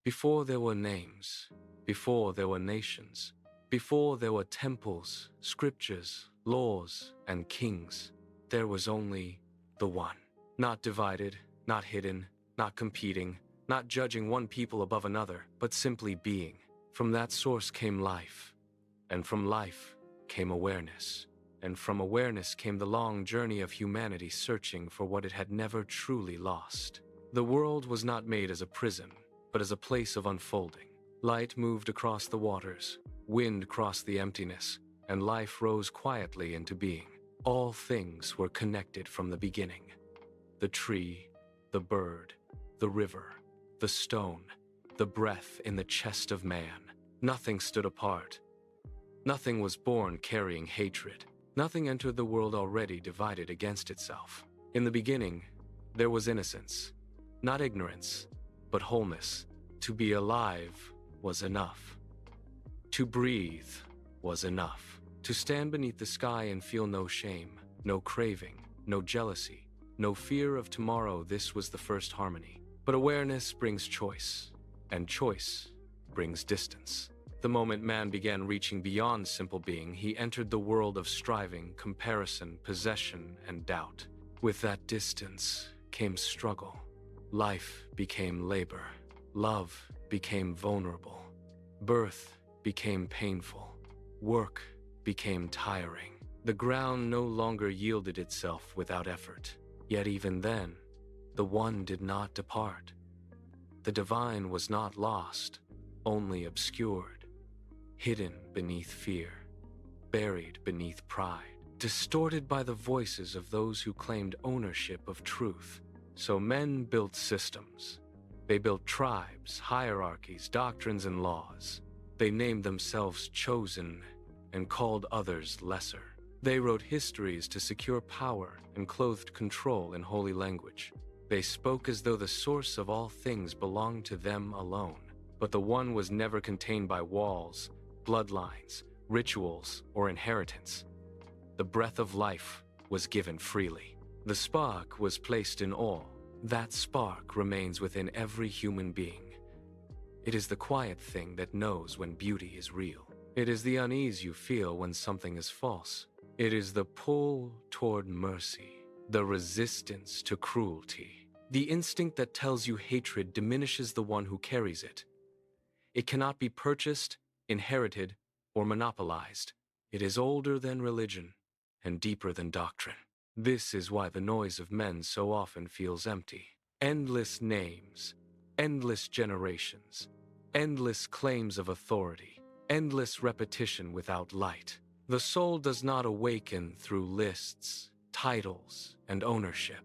Before there were names, before there were nations, before there were temples, scriptures, laws, and kings, there was only the One. Not divided, not hidden, not competing, not judging one people above another, but simply being. From that source came life, and from life came awareness, and from awareness came the long journey of humanity searching for what it had never truly lost. The world was not made as a prison, but as a place of unfolding. Light moved across the waters, wind crossed the emptiness, and life rose quietly into being. All things were connected from the beginning. The tree, the bird, the river, the stone, the breath in the chest of man. Nothing stood apart. Nothing was born carrying hatred. Nothing entered the world already divided against itself. In the beginning, there was innocence, not ignorance, but wholeness. To be alive was enough. To breathe was enough. To stand beneath the sky and feel no shame, no craving, no jealousy, no fear of tomorrow. This was the first harmony. But awareness brings choice, and choice brings distance. The moment man began reaching beyond simple being, he entered the world of striving, comparison, possession, and doubt. With that distance came struggle. Life became labor. Love became vulnerable. Birth became painful. Work became tiring. The ground no longer yielded itself without effort. Yet even then, the One did not depart. The divine was not lost, only obscured, hidden beneath fear, buried beneath pride, distorted by the voices of those who claimed ownership of truth. So men built systems. They built tribes, hierarchies, doctrines, and laws. They named themselves chosen and called others lesser. They wrote histories to secure power and clothed control in holy language. They spoke as though the source of all things belonged to them alone. But the One was never contained by walls, bloodlines, rituals, or inheritance. The breath of life was given freely. The spark was placed in all. That spark remains within every human being. It is the quiet thing that knows when beauty is real. It is the unease you feel when something is false. It is the pull toward mercy, the resistance to cruelty. The instinct that tells you hatred diminishes the one who carries it. It cannot be purchased, inherited, or monopolized. It is older than religion and deeper than doctrine. This is why the noise of men so often feels empty. Endless names, endless generations, endless claims of authority, endless repetition without light. The soul does not awaken through lists, titles, and ownership.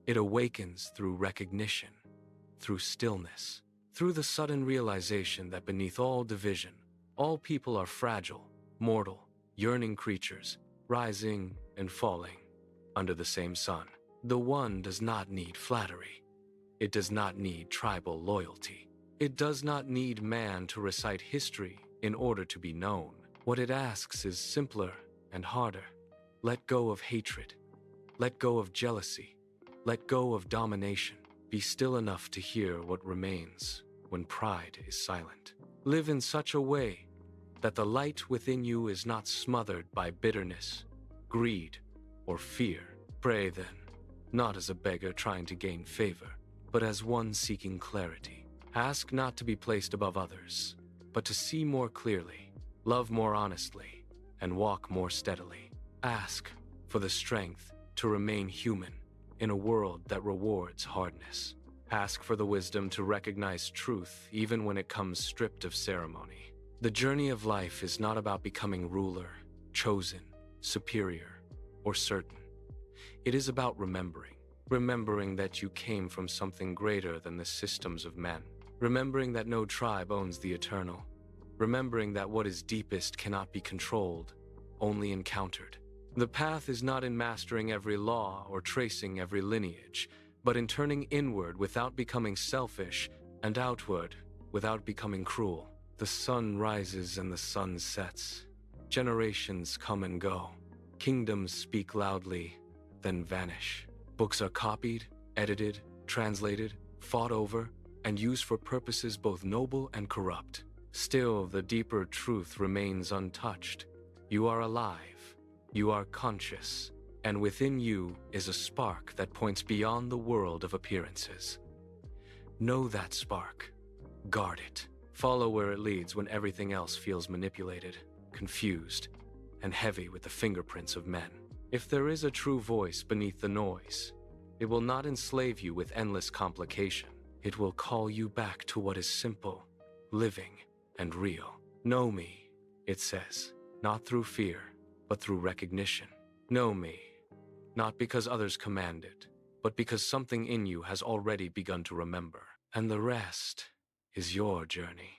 It awakens through recognition, through stillness, through the sudden realization that beneath all division, all people are fragile, mortal, yearning creatures, rising and falling under the same sun. The One does not need flattery. It does not need tribal loyalty. It does not need man to recite history in order to be known. What it asks is simpler and harder. Let go of hatred. Let go of jealousy. Let go of domination. Be still enough to hear what remains when pride is silent. Live in such a way that the light within you is not smothered by bitterness, greed, or fear. Pray then, not as a beggar trying to gain favor, but as one seeking clarity. Ask not to be placed above others, but to see more clearly, love more honestly, and walk more steadily. Ask for the strength to remain human in a world that rewards hardness. Ask for the wisdom to recognize truth even when it comes stripped of ceremony. The journey of life is not about becoming ruler, chosen, superior, or certain. It is about remembering that you came from something greater than the systems of men. Remembering that no tribe owns the eternal. Remembering that what is deepest cannot be controlled, only encountered. The path is not in mastering every law or tracing every lineage, but in turning inward without becoming selfish and outward without becoming cruel. The sun rises and the sun sets. Generations come and go. Kingdoms speak loudly, then vanish. Books are copied, edited, translated, fought over, and used for purposes both noble and corrupt. Still, the deeper truth remains untouched. You are alive, you are conscious, and within you is a spark that points beyond the world of appearances. Know that spark. Guard it. Follow where it leads when everything else feels manipulated, confused, and heavy with the fingerprints of men. If there is a true voice beneath the noise, it will not enslave you with endless complication. It will call you back to what is simple, living, and real. Know me, it says, not through fear, but through recognition. Know me, not because others command it, but because something in you has already begun to remember. And the rest is your journey.